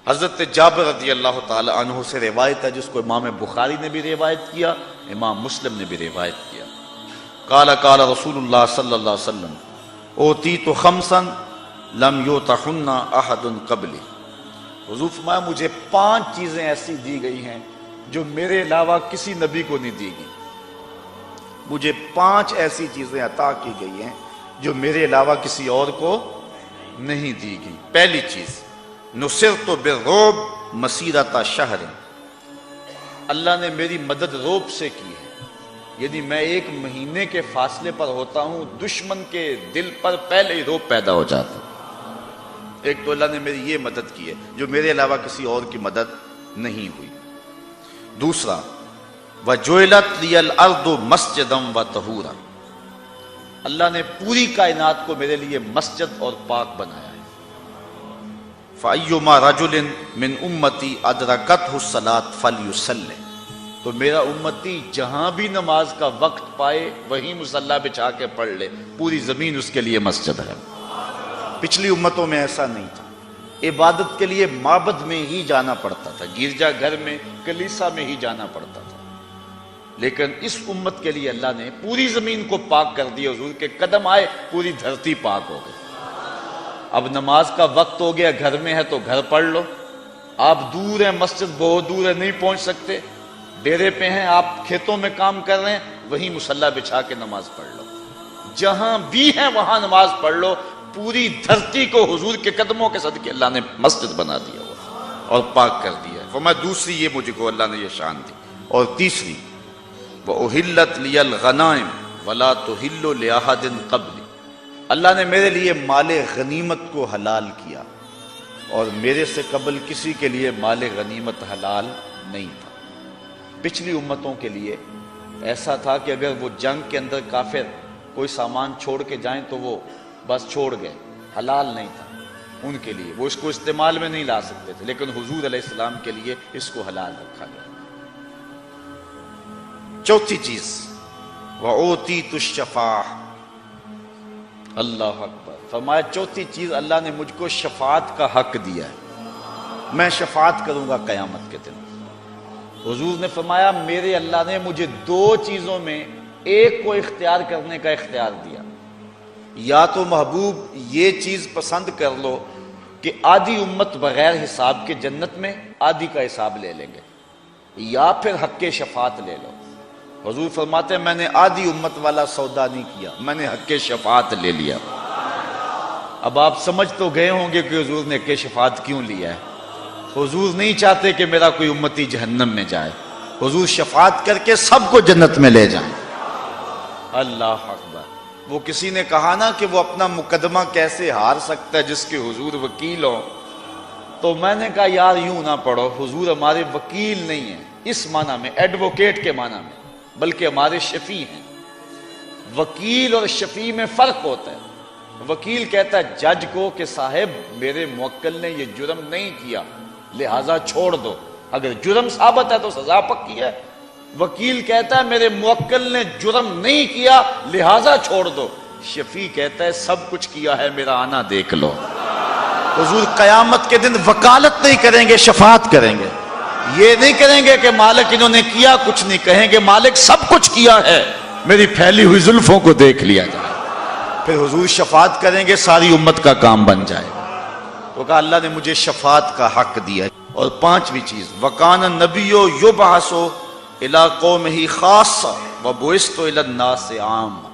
حضرت جابر رضی اللہ تعالی عنہ سے روایت ہے، جس کو امام بخاری نے بھی روایت کیا، امام مسلم نے بھی روایت کیا۔ قال قال رسول اللہ صلی اللہ علیہ وسلم اوتیت خمسا لم یوتہن احد قبلی۔ حضور فرمایا مجھے 5 چیزیں ایسی دی گئی ہیں جو میرے علاوہ کسی نبی کو نہیں دی گئی۔ مجھے 5 ایسی چیزیں عطا کی گئی ہیں جو میرے علاوہ کسی اور کو نہیں دی گئی۔ پہلی چیز، نصرت بالرعب مسیرۃ شہر، اللہ نے میری مدد رعب سے کی ہے، یعنی میں 1 مہینے کے فاصلے پر ہوتا ہوں، دشمن کے دل پر پہلے ہی رعب پیدا ہو جاتا۔ ایک تو اللہ نے میری یہ مدد کی ہے جو میرے علاوہ کسی اور کی مدد نہیں ہوئی۔ دوسرا، وَجُعِلَتْ لِيَ الْأَرْضُ مَسْجِدًا وَطَهُورًا، اللہ نے پوری کائنات کو میرے لیے مسجد اور پاک بنایا ہے۔ فَأَيُّمَا رَجُلٍ مِّنْ أُمَّتِي أَدْرَكَتْهُ الصَّلَاةُ فَلْيُصَلِّ، تو میرا امتی جہاں بھی نماز کا وقت پائے وہیں مصلی بچھا کے پڑھ لے، پوری زمین اس کے لیے مسجد ہے۔ پچھلی امتوں میں ایسا نہیں تھا، عبادت کے لیے معبد میں ہی جانا پڑتا تھا، گرجا گھر میں کلیسا میں ہی جانا پڑتا تھا، لیکن اس امت کے لیے اللہ نے پوری زمین کو پاک کر دیا۔ حضور کے قدم آئے پوری دھرتی پاک ہو گئی۔ اب نماز کا وقت ہو گیا، گھر میں ہے تو گھر پڑھ لو، آپ دور ہیں، مسجد بہت دور ہے، نہیں پہنچ سکتے، ڈیرے پہ ہیں، آپ کھیتوں میں کام کر رہے ہیں، وہیں مصلی بچھا کے نماز پڑھ لو، جہاں بھی ہیں وہاں نماز پڑھ لو۔ پوری دھرتی کو حضور کے قدموں کے صدقے اللہ نے مسجد بنا دیا اور پاک کر دیا ہے۔ فرمایا دوسری یہ مجھ کو اللہ نے یہ شان دی۔ اور تیسری، وَأُحِلَّتْ لِيَ الْغَنَائِمُ وَلَا تُحِلُّ لِأَحَدٍ قَبْلِ، اللہ نے میرے لیے مال غنیمت کو حلال کیا اور میرے سے قبل کسی کے لیے مال غنیمت حلال نہیں تھا۔ پچھلی امتوں کے لیے ایسا تھا کہ اگر وہ جنگ کے اندر کافر کوئی سامان چھوڑ کے جائیں تو وہ بس چھوڑ گئے، حلال نہیں تھا ان کے لیے، وہ اس کو استعمال میں نہیں لا سکتے تھے، لیکن حضور علیہ السلام کے لیے اس کو حلال رکھا گیا۔ چوتھی چیز، وَأُوتِيتُ الشَّفَاعَةَ، اللہ اکبر، فرمایا چوتھی چیز اللہ نے مجھ کو شفاعت کا حق دیا ہے، میں شفاعت کروں گا قیامت کے دن۔ حضور نے فرمایا میرے اللہ نے مجھے 2 چیزوں میں ایک کو اختیار کرنے کا اختیار دیا، یا تو محبوب یہ چیز پسند کر لو کہ آدھی امت بغیر حساب کے جنت میں، آدھی کا حساب لے لیں گے، یا پھر حق شفاعت لے لو۔ حضور فرماتے ہیں میں نے آدھی امت والا سودا نہیں کیا، میں نے حق شفاعت لے لیا۔ اب آپ سمجھ تو گئے ہوں گے کہ حضور نے حق شفاعت کیوں لیا ہے۔ حضور نہیں چاہتے کہ میرا کوئی امتی جہنم میں جائے، حضور شفاعت کر کے سب کو جنت میں لے جائیں۔ اللہ اکبر۔ وہ کسی نے کہا نا کہ وہ اپنا مقدمہ کیسے ہار سکتا ہے جس کے حضور وکیل ہو، تو میں نے کہا یار یوں نہ پڑھو، حضور ہمارے وکیل نہیں ہیں اس معنی میں، ایڈوکیٹ کے معنی میں، بلکہ ہمارے شفیع ہیں۔ وکیل اور شفیع میں فرق ہوتا ہے۔ وکیل کہتا ہے جج کو کہ صاحب میرے موکل نے یہ جرم نہیں کیا لہٰذا چھوڑ دو، اگر جرم ثابت ہے تو سزا پکی ہے۔ وکیل کہتا ہے میرے موکل نے جرم نہیں کیا لہٰذا چھوڑ دو، شفیع کہتا ہے سب کچھ کیا ہے، میرا آنا دیکھ لو۔ حضور قیامت کے دن وکالت نہیں کریں گے، شفاعت کریں گے۔ یہ نہیں کریں گے کہ مالک انہوں نے کیا کچھ نہیں، کہیں گے مالک سب کچھ کیا ہے، میری پھیلی ہوئی زلفوں کو دیکھ لیا جائے۔ پھر حضور شفاعت کریں گے، ساری امت کا کام بن جائے گا۔ تو کہا اللہ نے مجھے شفاعت کا حق دیا ہے۔ اور پانچویں چیز، وَكَانَ النَّبِيُّ يُبْعَثُ إِلَىٰ قَوْمِهِ خَاصَّةً وَبُعِثْتُ إِلَى النَّاسِ عَامَّةً،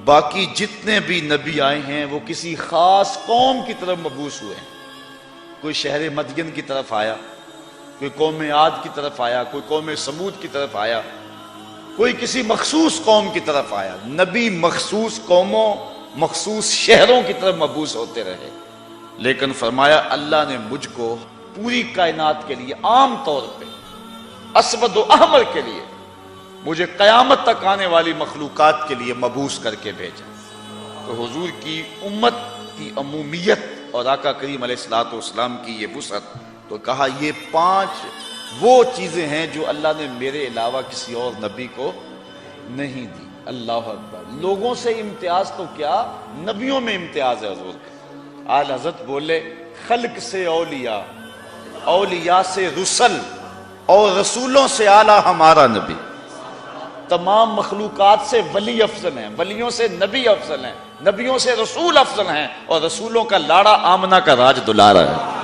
باقی جتنے بھی نبی آئے ہیں وہ کسی خاص قوم کی طرف مبعوث ہوئے ہیں۔ کوئی شہر مدین کی طرف آیا، کوئی قوم عاد کی طرف آیا، کوئی قوم سمود کی طرف آیا، کوئی کسی مخصوص قوم کی طرف آیا۔ نبی مخصوص قوموں، مخصوص شہروں کی طرف مبعوث ہوتے رہے، لیکن فرمایا اللہ نے مجھ کو پوری کائنات کے لیے، عام طور پہ اسود و احمر کے لیے، مجھے قیامت تک آنے والی مخلوقات کے لیے مبعوث کر کے بھیجا۔ تو حضور کی امت کی عمومیت اور آقا کریم علیہ الصلوۃ والسلام کی یہ وسعت، تو کہا یہ 5 وہ چیزیں ہیں جو اللہ نے میرے علاوہ کسی اور نبی کو نہیں دی۔ اللہ اکبر۔ لوگوں سے امتیاز تو کیا، نبیوں میں امتیاز ہے حضور کا۔ آل حضرت بولے خلق سے اولیاء اولیاء سے رسل اور رسولوں سے اعلیٰ ہمارا نبی. تمام مخلوقات سے ولی افضل ہیں، ولیوں سے نبی افضل ہیں، نبیوں سے رسول افضل ہیں، اور رسولوں کا لاڑا آمنہ کا راج دلارا ہے.